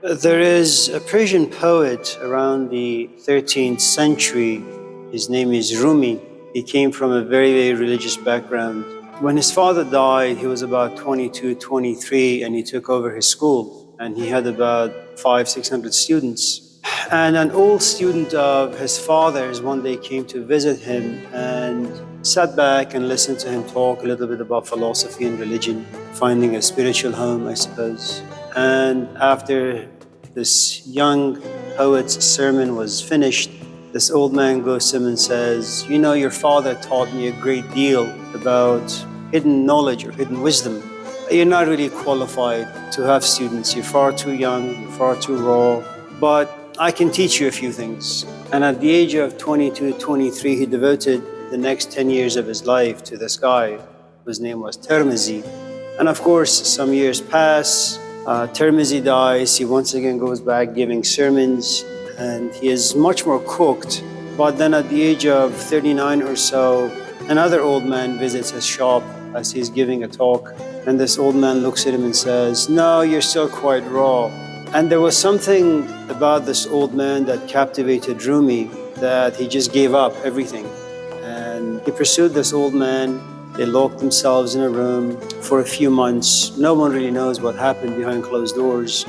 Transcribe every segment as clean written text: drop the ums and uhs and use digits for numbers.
There is a Persian poet around the 13th century. His name is Rumi. He came from a very, very religious background. When his father died, he was about 22, 23, and he took over his school. And he had about 600 students. And an old student of his father's one day came to visit him and sat back and listened to him talk a little bit about philosophy and religion, finding a spiritual home, I suppose. And after this young poet's sermon was finished, this old man goes to him and says, "You know, your father taught me a great deal about hidden knowledge or hidden wisdom. You're not really qualified to have students. You're far too young, you're far too raw, but I can teach you a few things." And at the age of 22, 23, he devoted the next 10 years of his life to this guy, whose name was Tirmizi. And of course, some years pass, Tirmizi dies, he once again goes back giving sermons, and he is much more cooked. But then at the age of 39 or so, another old man visits his shop as he's giving a talk, and this old man looks at him and says, "No, you're still quite raw." And there was something about this old man that captivated Rumi, that he just gave up everything. And he pursued this old man. They locked themselves in a room for a few months. No one really knows what happened behind closed doors.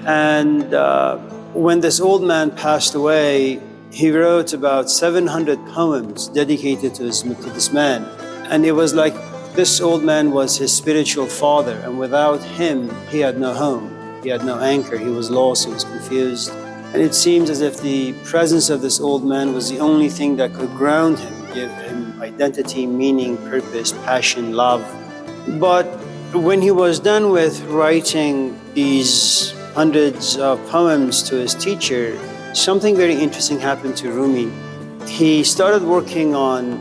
And when this old man passed away, he wrote about 700 poems dedicated to this man. And it was like this old man was his spiritual father, and without him, he had no home. He had no anchor. He was lost, he was confused. And it seems as if the presence of this old man was the only thing that could ground him, give him identity, meaning, purpose, passion, love. But when he was done with writing these hundreds of poems to his teacher, something very interesting happened to Rumi. He started working on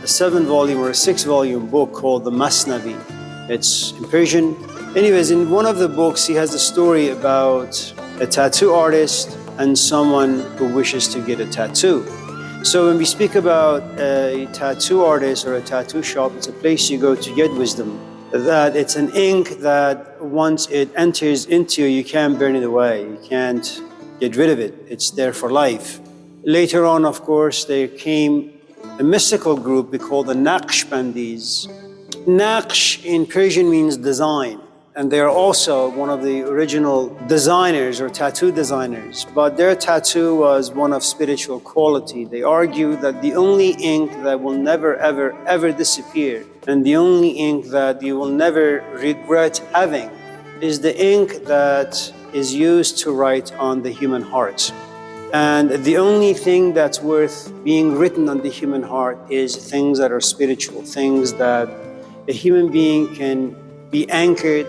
a 7-volume or a 6-volume book called the Masnavi. It's in Persian. Anyways, in one of the books, he has a story about a tattoo artist and someone who wishes to get a tattoo. So when we speak about a tattoo artist or a tattoo shop, it's a place you go to get wisdom. That it's an ink that once it enters into you, you can't burn it away. You can't get rid of it. It's there for life. Later on, of course, there came a mystical group we call the Naqshbandis. Naqsh in Persian means design. And they are also one of the original designers or tattoo designers, but their tattoo was one of spiritual quality. They argue that the only ink that will never, ever, ever disappear, and the only ink that you will never regret having, is the ink that is used to write on the human heart. And the only thing that's worth being written on the human heart is things that are spiritual, things that a human being can be anchored.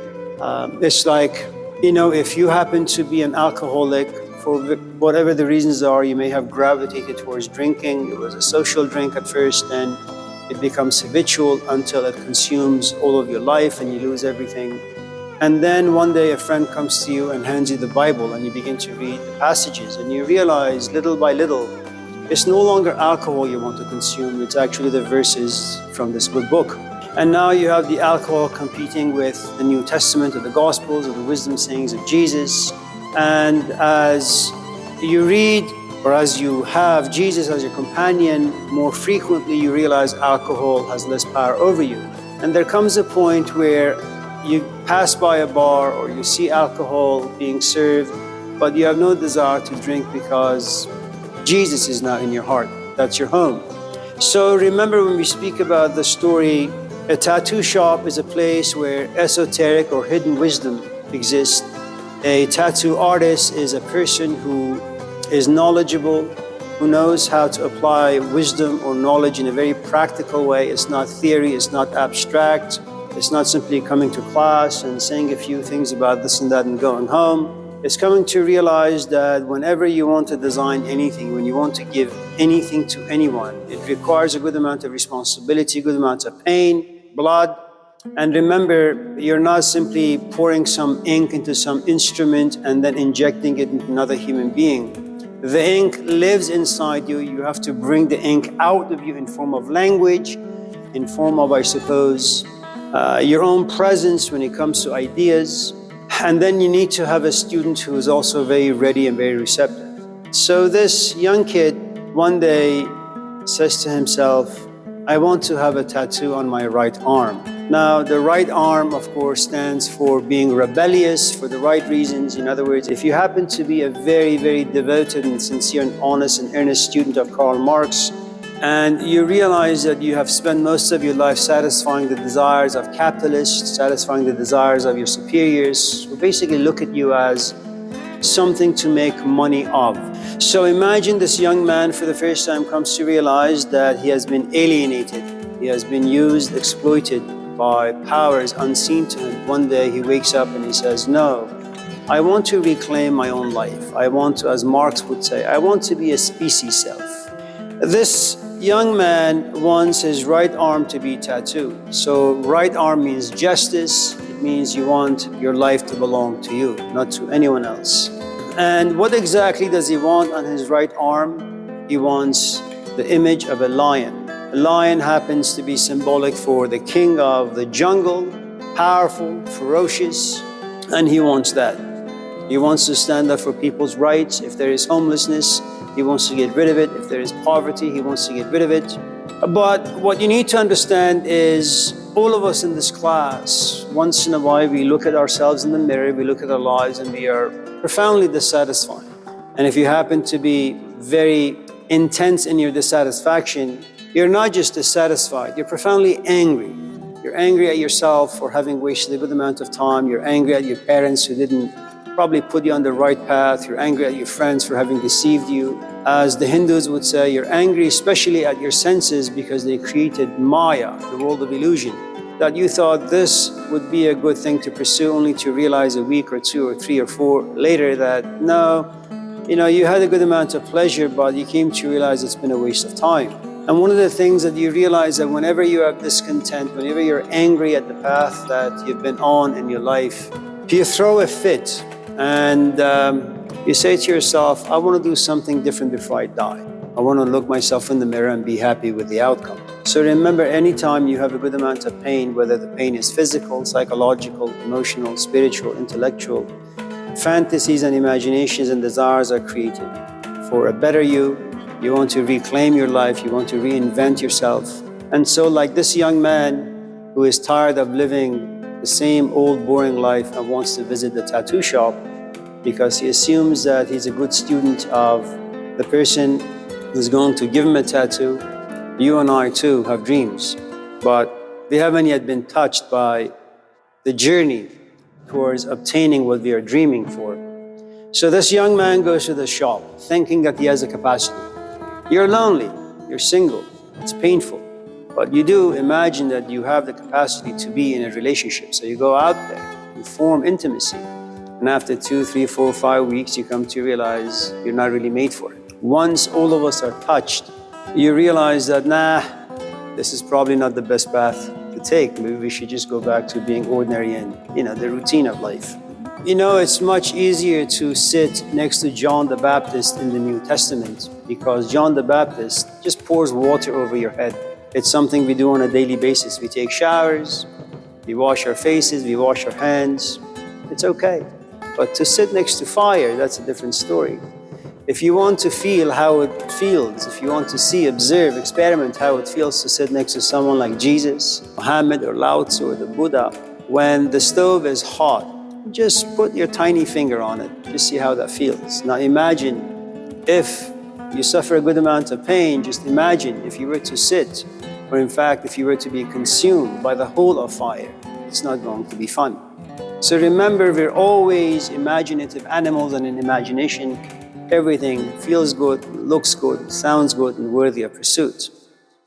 It's like, you know, if you happen to be an alcoholic, for whatever the reasons are, you may have gravitated towards drinking. It was a social drink at first, and it becomes habitual until it consumes all of your life and you lose everything. And then one day a friend comes to you and hands you the Bible, and you begin to read the passages, and you realize little by little, it's no longer alcohol you want to consume, it's actually the verses from this good book. And now you have the alcohol competing with the New Testament or the Gospels or the wisdom sayings of Jesus. And as you read, or as you have Jesus as your companion, more frequently you realize alcohol has less power over you. And there comes a point where you pass by a bar or you see alcohol being served, but you have no desire to drink because Jesus is now in your heart. That's your home. So remember, when we speak about the story, a tattoo shop is a place where esoteric or hidden wisdom exists. A tattoo artist is a person who is knowledgeable, who knows how to apply wisdom or knowledge in a very practical way. It's not theory, it's not abstract. It's not simply coming to class and saying a few things about this and that and going home. It's coming to realize that whenever you want to design anything, when you want to give anything to anyone, it requires a good amount of responsibility, a good amount of pain, blood. And remember, you're not simply pouring some ink into some instrument and then injecting it into another human being. The ink lives inside you. You have to bring the ink out of you in form of language, in form of, I suppose, your own presence when it comes to ideas. And then you need to have a student who is also very ready and very receptive. So this young kid one day says to himself, I want to have a tattoo on my right arm. Now, the right arm, of course, stands for being rebellious for the right reasons. In other words, if you happen to be a very, very devoted and sincere and honest and earnest student of Karl Marx, and you realize that you have spent most of your life satisfying the desires of capitalists, satisfying the desires of your superiors, who basically look at you as something to make money of. So imagine this young man for the first time comes to realize that he has been alienated. He has been used, exploited by powers unseen to him. One day he wakes up and he says, no, I want to reclaim my own life. I want to, as Marx would say, I want to be a species self. This young man wants his right arm to be tattooed. So right arm means justice. It means you want your life to belong to you, not to anyone else. And what exactly does he want on his right arm? He wants the image of a lion. A lion happens to be symbolic for the king of the jungle, powerful, ferocious, and he wants that. He wants to stand up for people's rights. If there is homelessness, he wants to get rid of it. If there is poverty, he wants to get rid of it. But what you need to understand is all of us in this class, once in a while, we look at ourselves in the mirror, we look at our lives, and we are profoundly dissatisfied. And if you happen to be very intense in your dissatisfaction, you're not just dissatisfied, you're profoundly angry. You're angry at yourself for having wasted a good amount of time. You're angry at your parents who didn't probably put you on the right path. You're angry at your friends for having deceived you. As the Hindus would say, you're angry especially at your senses because they created Maya, the world of illusion, that you thought this would be a good thing to pursue, only to realize a week or two or three or four later that no, you had a good amount of pleasure, but you came to realize it's been a waste of time. And one of the things that you realize that whenever you have discontent, whenever you're angry at the path that you've been on in your life, you throw a fit and you say to yourself, I want to do something different before I die. I want to look myself in the mirror and be happy with the outcome. So remember, anytime you have a good amount of pain, whether the pain is physical, psychological, emotional, spiritual, intellectual, fantasies and imaginations and desires are created for a better you. You want to reclaim your life, you want to reinvent yourself. And so like this young man who is tired of living the same old boring life and wants to visit the tattoo shop because he assumes that he's a good student of the person who's going to give him a tattoo. You and I too have dreams, but we haven't yet been touched by the journey towards obtaining what we are dreaming for. So this young man goes to the shop thinking that he has a capacity. You're lonely, you're single, it's painful, but you do imagine that you have the capacity to be in a relationship. So you go out there, you form intimacy, and after 2, 3, 4, 5 weeks, you come to realize you're not really made for it. Once all of us are touched, you realize that, nah, this is probably not the best path to take. Maybe we should just go back to being ordinary and, the routine of life. It's much easier to sit next to John the Baptist in the New Testament because John the Baptist just pours water over your head. It's something we do on a daily basis. We take showers, we wash our faces, we wash our hands. It's okay. But to sit next to fire, that's a different story. If you want to feel how it feels, if you want to see, observe, experiment how it feels to sit next to someone like Jesus, Muhammad, or Lao Tzu, or the Buddha, when the stove is hot, just put your tiny finger on it. Just see how that feels. Now imagine if you suffer a good amount of pain, just imagine if you were to sit, or in fact, if you were to be consumed by the whole of fire, it's not going to be fun. So remember, we're always imaginative animals, and in imagination, everything feels good, looks good, sounds good, and worthy of pursuit.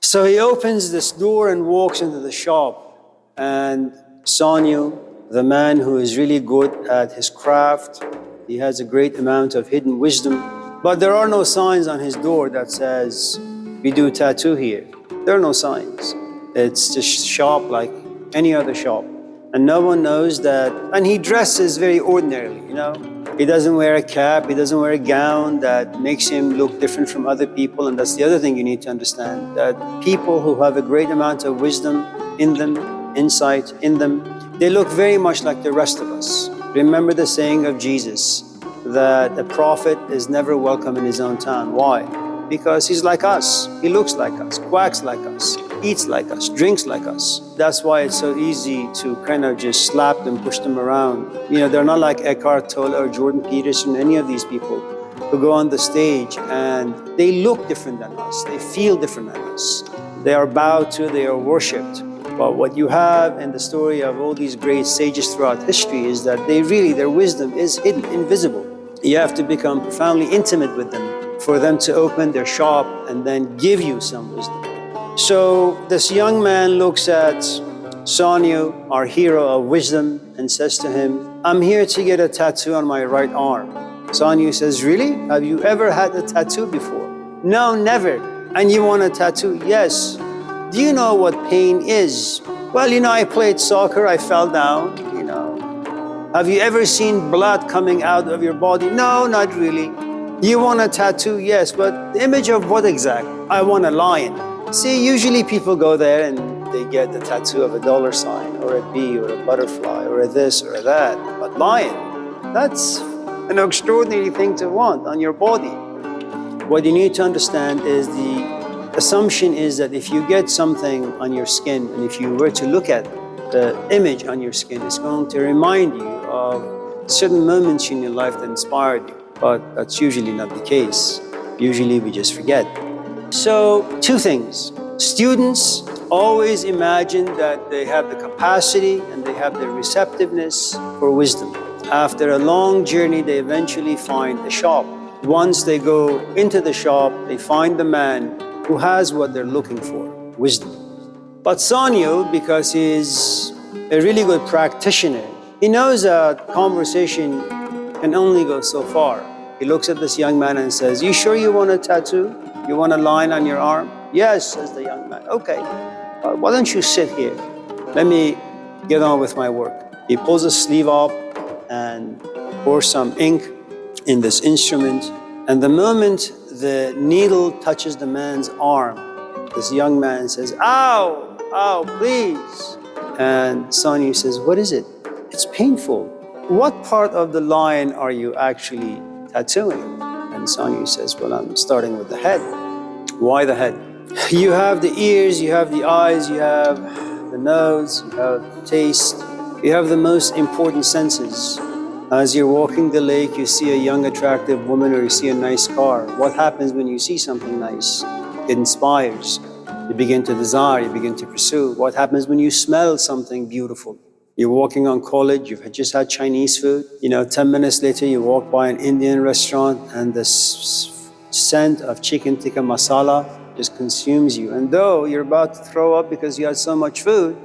So he opens this door and walks into the shop, and Sanyu, the man who is really good at his craft, he has a great amount of hidden wisdom, but there are no signs on his door that says, we do tattoo here. There are no signs. It's just shop like any other shop. And no one knows that, and he dresses very ordinarily, He doesn't wear a cap, he doesn't wear a gown that makes him look different from other people. And that's the other thing you need to understand, that people who have a great amount of wisdom in them, insight in them, they look very much like the rest of us. Remember the saying of Jesus that a prophet is never welcome in his own town. Why? Because he's like us. He looks like us, quacks like us, eats like us, drinks like us. That's why it's so easy to kind of just slap them, push them around. You know, they're not like Eckhart Tolle or Jordan Peterson, any of these people who go on the stage and they look different than us. They feel different than us. They are bowed to, they are worshipped. But what you have in the story of all these great sages throughout history is that their wisdom is hidden, invisible. You have to become profoundly intimate with them for them to open their shop and then give you some wisdom. So this young man looks at Sanyu, our hero of wisdom, and says to him, I'm here to get a tattoo on my right arm. Sanyu says, really? Have you ever had a tattoo before? No, never. And you want a tattoo? Yes. Do you know what pain is? Well, I played soccer, I fell down, Have you ever seen blood coming out of your body? No, not really. You want a tattoo? Yes, but the image of what exactly? I want a lion. See, usually people go there and they get the tattoo of a dollar sign or a bee or a butterfly or a this or a that. But lion, that's an extraordinary thing to want on your body. What you need to understand is the assumption is that if you get something on your skin and if you were to look at the image on your skin, it's going to remind you of certain moments in your life that inspired you. But that's usually not the case. Usually we just forget. So, two things. Students always imagine that they have the capacity and they have the receptiveness for wisdom. After a long journey, they eventually find a shop. Once they go into the shop, they find the man who has what they're looking for, wisdom. But Sanyu, because he's a really good practitioner, he knows that conversation can only go so far. He looks at this young man and says, you sure you want a tattoo? You want a line on your arm? Yes, says the young man. Okay, why don't you sit here? Let me get on with my work. He pulls his sleeve up and pours some ink in this instrument. And the moment the needle touches the man's arm, this young man says, ow, ow, please. And Sanyu says, what is it? It's painful. What part of the lion are you actually tattooing? And Sanyu says, well, I'm starting with the head. Why the head? You have the ears, you have the eyes, you have the nose, you have taste. You have the most important senses. As you're walking the lake, you see a young, attractive woman or you see a nice car. What happens when you see something nice? It inspires. You begin to desire, you begin to pursue. What happens when you smell something beautiful? You're walking on college, you've just had Chinese food. 10 minutes later, you walk by an Indian restaurant and the scent of chicken tikka masala just consumes you. And though you're about to throw up because you had so much food,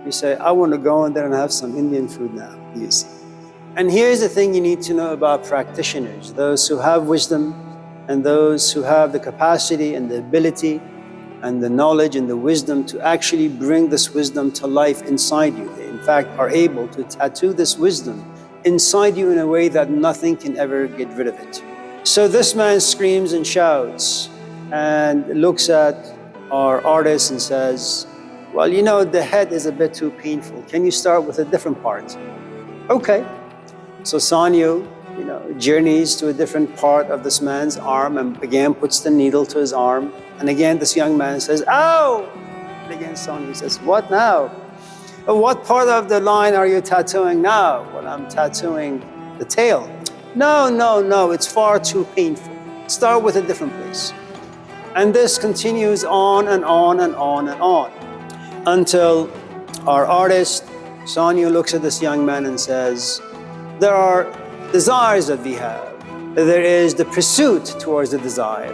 you say, I want to go in there and have some Indian food now, you see. And here's the thing you need to know about practitioners, those who have wisdom and those who have the capacity and the ability and the knowledge and the wisdom to actually bring this wisdom to life inside you. They, in fact, are able to tattoo this wisdom inside you in a way that nothing can ever get rid of it. So this man screams and shouts and looks at our artist and says, well, the head is a bit too painful. Can you start with a different part? Okay. So Sanyu, journeys to a different part of this man's arm and again puts the needle to his arm. And again, this young man says, ow! And again, Sanyu says, what now? What part of the line are you tattooing now? Well, I'm tattooing the tail. No, it's far too painful. Start with a different place. And this continues on and on and on and on until our artist, Sanyu, looks at this young man and says, there are desires that we have. There is the pursuit towards the desire.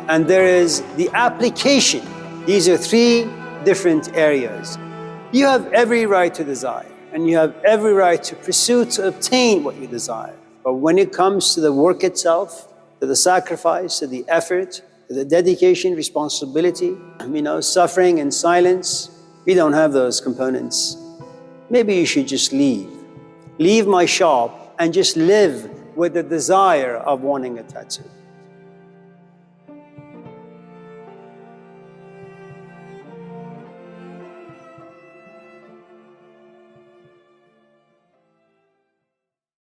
And there is the application. These are three different areas. You have every right to desire, and you have every right to pursue to obtain what you desire. But when it comes to the work itself, to the sacrifice, to the effort, to the dedication, responsibility, suffering and silence, we don't have those components. Maybe you should just leave. Leave my shop and just live with the desire of wanting a tattoo.